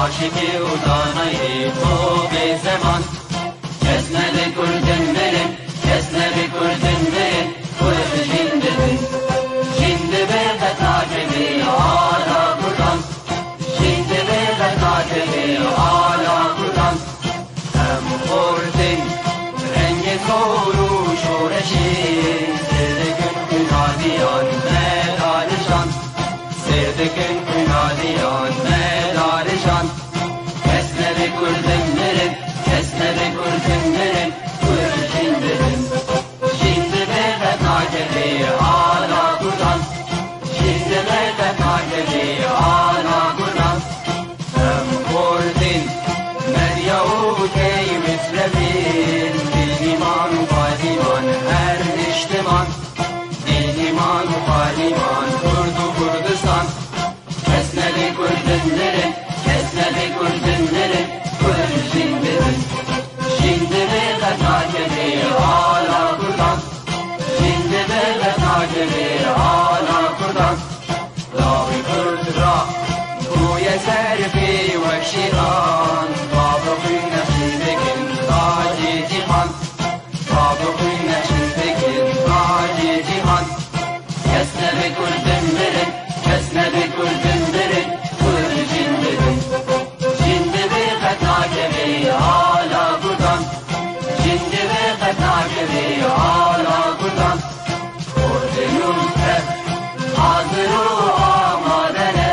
عاشقی و دانایی تو به زمان کس نبکردن مرن کس نبکردن مرن خود جنددن جنده به قطعه آلا کردن جنده به قطعه آلا کردن هم خوردن رنگ کور و شورشی سردکن کنادیان مدارشان سردکن کنادیان مدارشان کردن مرن کس نبکردن مرن کل جنددن جنده به قطعه آلا کردن جنده به قطعه آلا کردن هم خوردن مریا و کی مصرفین دل ایمان و پادیمان هر اجتماع دل ایمان و پادیمان کرد و کردستان کس نبکردن مرن کس نبکردن مرن جنده به قطعه آلا کردن جنده به قطعه آلا کردن لاغی کرد را گوی سرفی و شیران بابقی نشین بکن تاج جهان بابقی نشین بکن تاج جهان کس نبکردن مرن کس نبکردن مرن کل جنددن جنده به قطعه آلا کردن جنده به قطعه آلا کردن خوردنون هر حاضر و آمادنه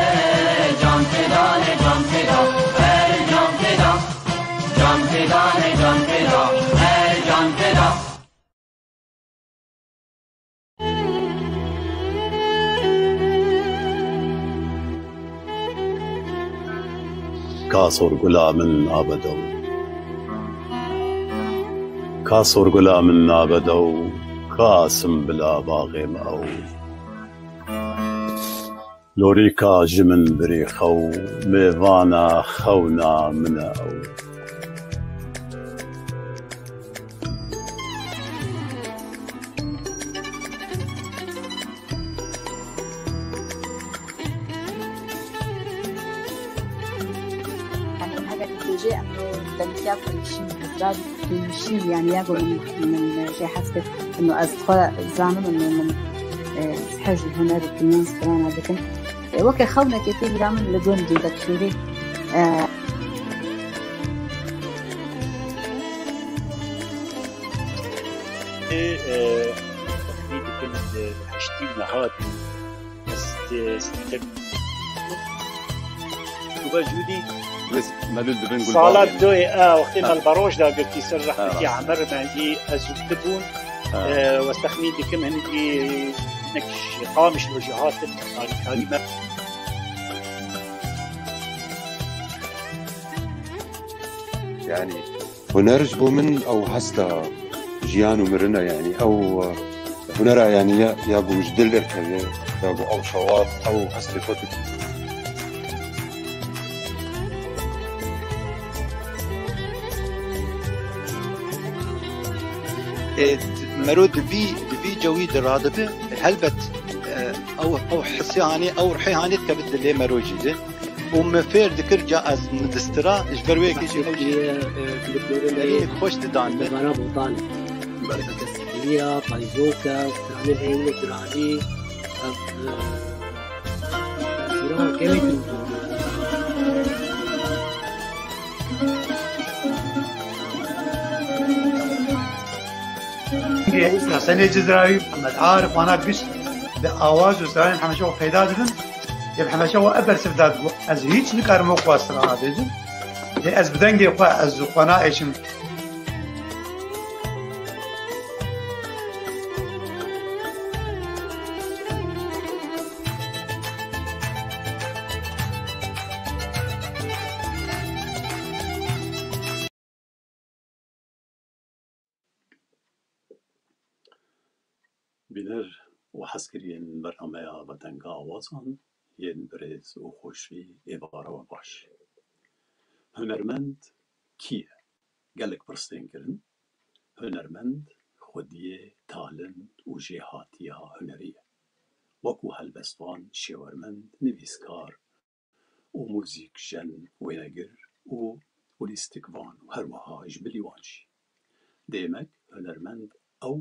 جان فدانه جان فدا هر جان فدا جان فدانه جان فدا هر جان فدا کاسور گلامن آبدو کاسور گلامن آبدو کاسم بلا باغم او لوریکا جمن بریخو میوانا خونا من او يعني يقول من شيء حسب إنه أصدقاء زعموا إنه من حج هناك كمان سبحان لكن وكي خونا كتير رامن لجون جدك شوري تخليد كل حشتين نهار استك وبجودي بس مالول دبن قول صالات دوي وقتنا البروج دا قلت يسرح بتي عمر مهدي أزوتبون واستخمين كم هندي نكش قامش الوجهات الكلمة يعني هنرج من أو هستا جيان ومرنا يعني أو هنرا يعني يا أبو مجدل إركب يا أبو أو شواط أو هستا فتك مرود دبي جوي درادبه هلبت او حسياني او رحياني كبد اللي مروجي ده ومفير ذكر جاء از ندسترا اجبروي كيجي خوش دان انا بوطان بركه السحليه بايزوكا تعمل عينك درادي كيف حسني جزراوي محمد عارف وانا بس بآواز وسراني محمد شو پیدا دادن يا محمد شو ابر سفداد از هیچ نکار موقع سرا دادن از بدنگی خو از قنا ایشم بینر و حسکرین برنامه بەدەنگا وازان یەن برێز و خۆشوی ئێبارەوە باش. هونەرمەند کیە؟ gelek pirstên kirin. Hunermend xwediyê talent û jêhatiya hunerî ye. Wekû helbestvan, şêwermend, nivîskar û mûzîk jen wênegir û lîstikvan û her wiha ji bilî wan jî. Dêmek hunermend ew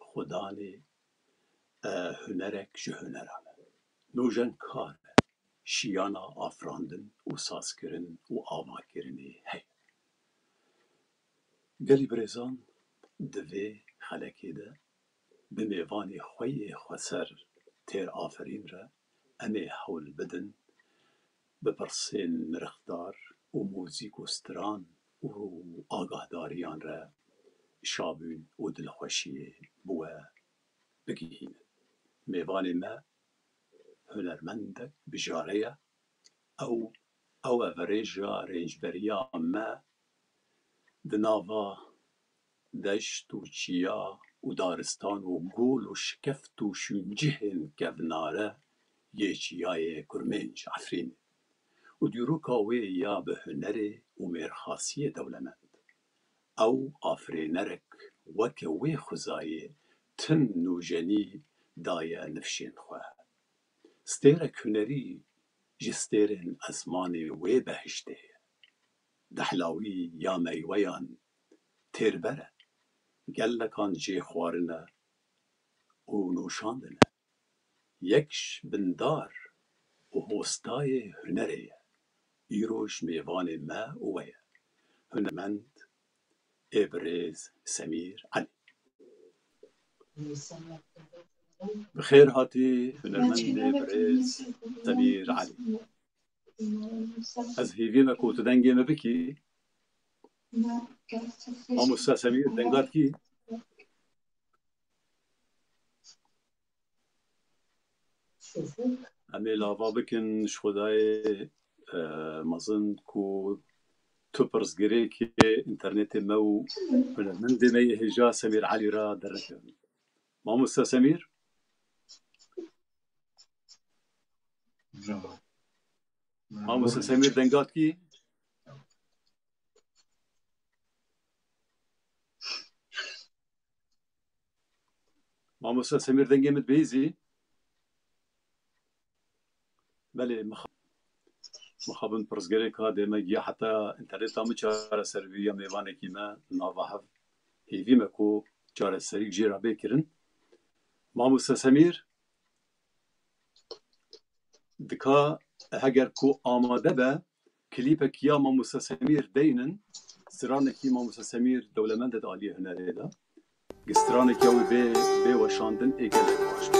xwedanê hunerek ji huneran e. Nûjen kar e, şiyana afirandin û sazkirin û avakirinê heye. Gelî birêzan di vê xelekê de bi mêvanê xweyê xweser têr aferîn re em ê hewl bidin bi pirsên nirxdar û mûzîk û stran û agahdariyan re şabûn û dilxweşiyê bi we bigihînin. Mêvanê me hunermendek bijare ye. Ew e verêja rêjberiya me di nava deşt û çiya û daristan û gol û şikeft û şûncihên kevnare yê çiyayê Kurmênc Efrînê. û dîroka wê ya bi hunerê û mêrxasiyê dewlemend. Ew afirênerek weke wê xwezayê tim nûjenî daye nifşên xwe. Stêrek hunerî ji stêrên esmanê wê behiştê ye. Dehlavî ya meyweyan têrber e. Gelekan jê xwarin e û nûşandin e. Yekş bindar û hostayê hunerê ye. Îroj mêvanê me û we ye. Hunermend ê birêz Semîr Elî. Bi xêr hatî hunermendê birêz Semîr Elî. Ez hêvîme ku tu dengê me bikî. Mamoste Semîr dengat kî? Em ê lava bikin ji xwedayê mezin ku tu pirsgirêkê înternetê me û hunermendê me yê hêja Semîr Elî ra dernekevin. Mamoste Semîr? Mamoste Semîr dengat kî? Mamoste Semîr dengê min dibihîzî? Belê mixabin pirsgirêka dême giya heta înterneta min çareserî ya mêvanekî me nava hev hêvîme ku çareserî jê re bêkirin. Mamoste Semîr dika heger ku amade be klîpekî ya Mamoste Semîr deynin stranekî Mamoste Semîr dewlemend e di aliyê hunerê de. Stranekî wê bê weşandin ê gelek baş be.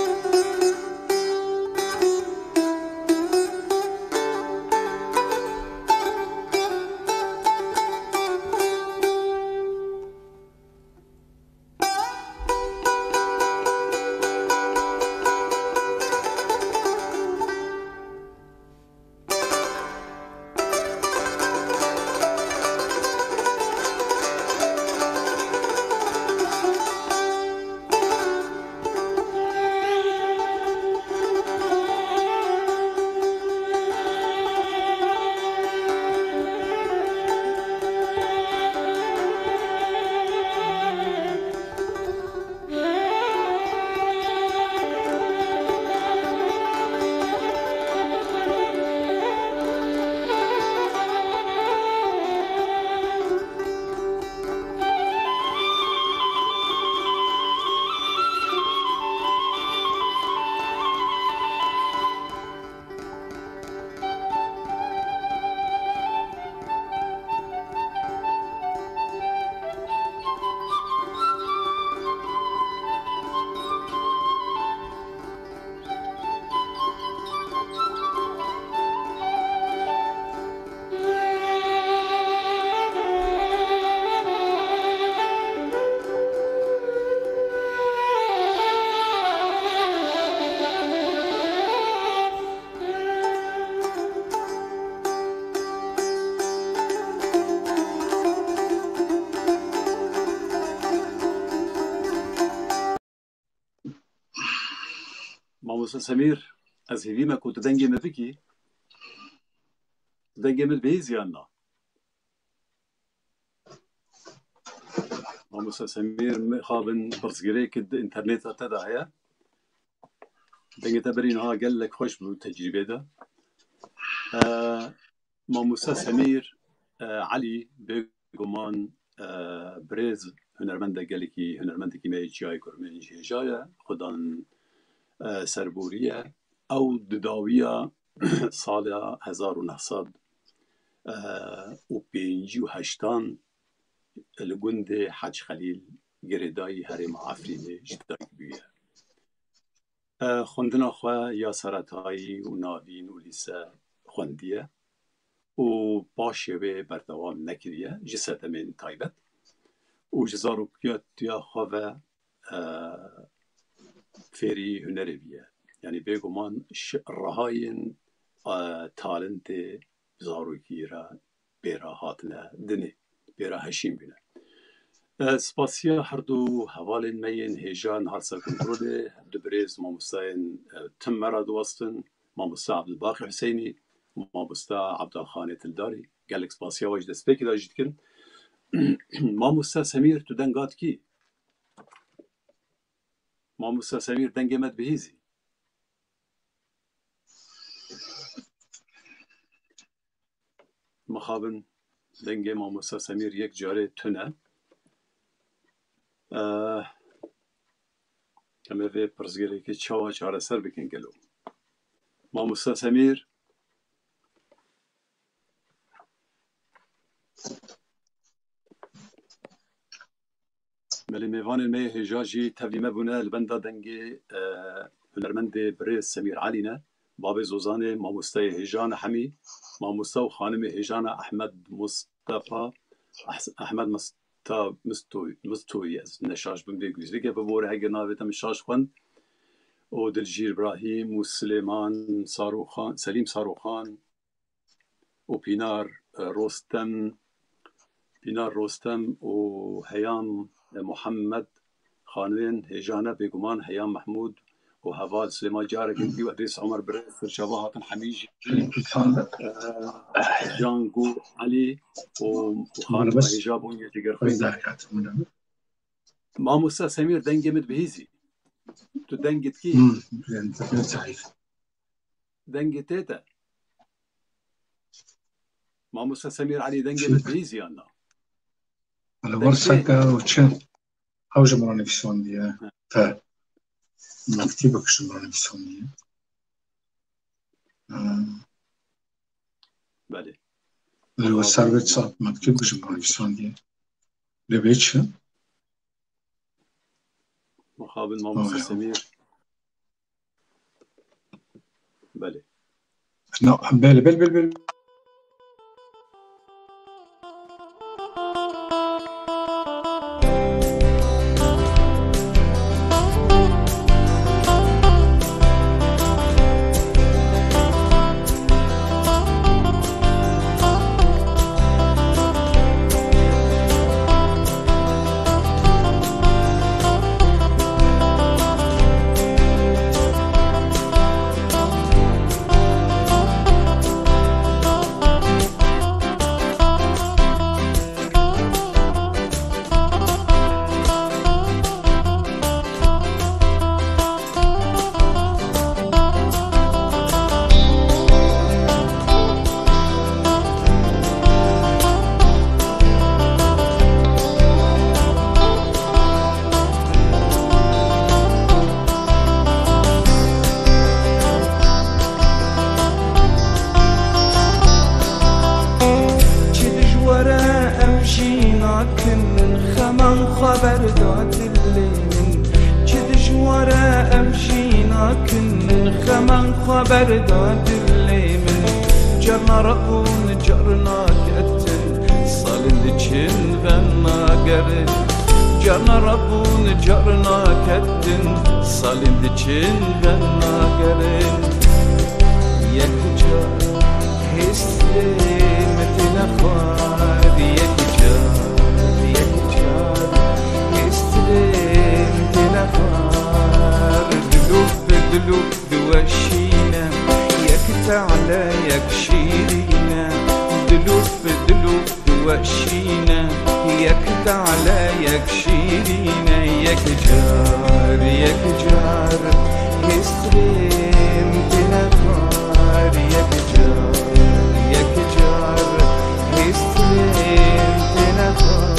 مامۆستا سەمیر ئەس هیویمە کو تو دەنگێ مە بکی دەنگێ مت بەهێز یان نا مامۆستا سەمیر خابن پرسگرەیەکت ئینتەرنێتە تەدا هەیە دەنگێتە بەرینەها گەلێک خۆش بوو تەجریبێدا مامۆستا سەمیر عەلی بێگومان برێز هونەرمەندە گەلێکی هونەرمەندێکی مەیەکیای کورمێنجی هێژایە خودان سەربوریە ئەو دداویە ساڵە 1950 li gundê Heç Xelîl girêdayî herêma Efrînê ji dayîk bûye. Xwendina xwe ya seretayî û navîn û lîse xwendiye û paşê wê berdewam nekiriye ji sedemên taybet û ji zarokiya xwe ve fêrî hunerê bûye. Yani bêguman rehayên talentê zarokî re bêra hatine dinê bêra heşîn bûne. Spasiya her du hevalên me yên hêjan harsa kontrolê di birêz mamostayên tim me re diwastin mamosta Abdulbaqî Hüseynî mamosta Abdalxanê Tildarî gelek spasiya we ji destpêkê de jî dikin. Mamosta Semîr tu deng hat kî? Mamosta Semîr dengê me bihêzî. Mixabin dengê mamosta Semîr yek carê tune. Em ê vê pirsgirêkê çawa çareser bikin gelo. Mamosta Semîr melê mêvanên me hêja jî tevlî me bûne li benda dengê hunermendê birêz Semîr Elî ne bavê Zozanê mamostayê hêjan hemî mamosta û xanimê hêjan Ehmed Mustafa Ehmed Mistoyî ez neşaş bim vê güzrîkê bibore hege navê te min şaş xwend û Dilcîr İbrahîm û Silêman Saroxan Selîm Saroxan û Pînar Rostem û Heyam Muhammed xanimên hêjan e bêguman Heyam Mehmûd û heval Silêman carekê dî û Edrîs Emer birêz firçava hatin hemî jî Can Gû Elî û xanima hêja bûn yê jigerxwê. Mamosta Semîr dengê me bihêzî. Tu dengit kî? Dengê tê te? Mamosta Semîr Elî dengê me bihêzî yan na? ورسك وتشن أو جمراني في سوندية فمكتبك جمراني في سوندية بله اللي السربت صار مكتبك جمراني في سوندية لبيتش مقابل ماموستا سمير بله لا بل Look جار یک جار هستیم تنفار یک جار هستیم تنفار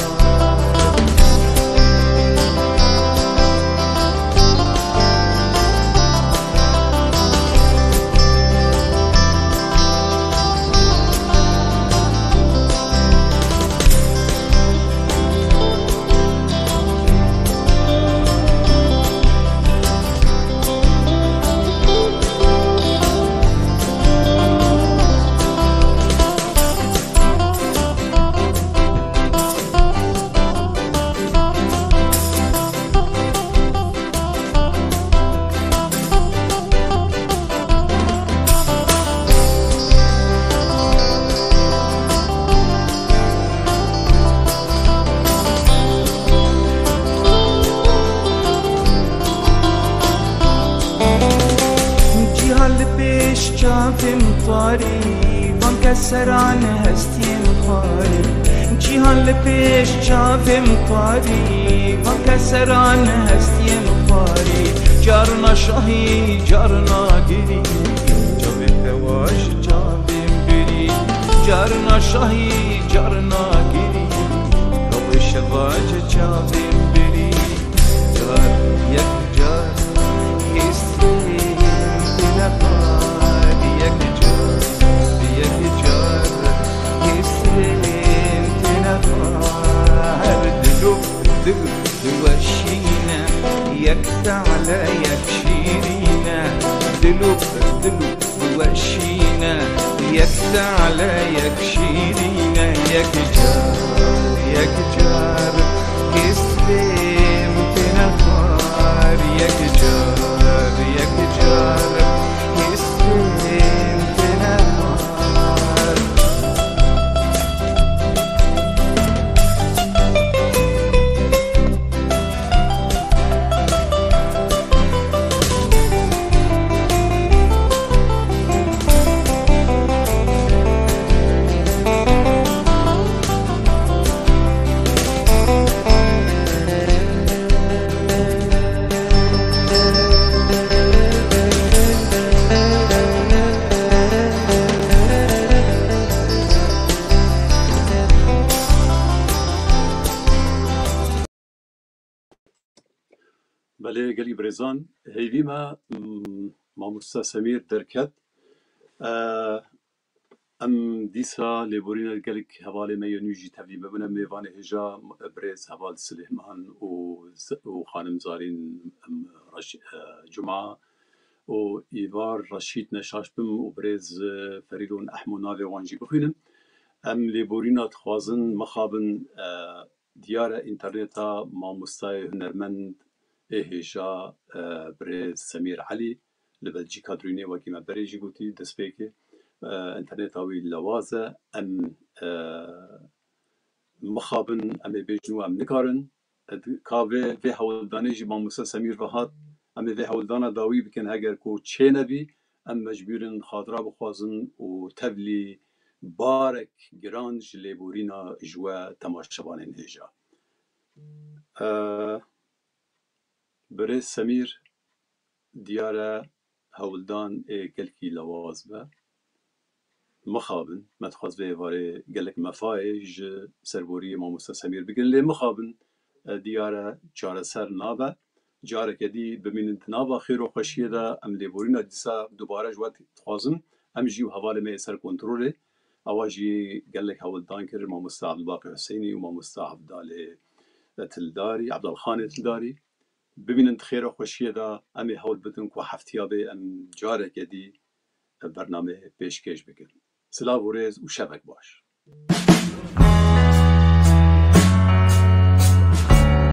شافم طاری و مکسران هستیم خاری جیهان لپیش شافم طاری و مکسران هستیم خاری جارنا شاهی جارنا گیری جاوی خواش جاویم بری جارنا شاهی جارنا گیری جاوی شواج جاویم بری جار یک جار هستیم تنفار دوشينا يك على يك شيرينا دلوب دوشينا يك على يك شيرينا يك جار كسلم تنفار يك جار كسلم تنفار بله گلی برزان هیوی ما ماموستا سمیر درکت ام دیسا لیبورین گلک حواله میونیجی تبلی ببنه میوان هجا برز حوال سلیمان و خانم زارین جمعه و ایوار رشید نشاش بم و برز فریدون احمونا وانجی بخوینم ام لیبورینات خوازن مخابن دیار اینترنتا ماموستای هنرمند هجا برز سمیر علی لبلجیکا درینه وکی ما بریجی گوتی دسپیکه انترنت اوی لوازه ام مخابن ام بیجنو ام نکارن کاوه به حولدانه جی ماموسا سمیر وهات ام به حولدانه داوی بکن اگر کو چه نبی ام مجبورن خاطره بخوازن و تبلی بارک گرانج لیبورینا جوا تماشبان هجا برز سمیر دیاره هولدان گلکی لواز به مخابن متخواز به واره گلک مفایج سربوری ماموستا سمیر بگن لی مخابن دیاره چاره سر نابه جاره کدی ببینند نابه خیر و خوشیه دا ام لیبورینا دیسا دوباره جوات خوازم ام جیو حواله می سر کنتروله اواجی گلک هولدان کر ماموستا عبدالباقی حسینی و ماموستا عبدالخان تلداری ببینند خیر و خوشیه دا امی حول بدن که هفتیابه ام جاره کدی برنامه پیشکش بکن سلاو و ریز و شبک باش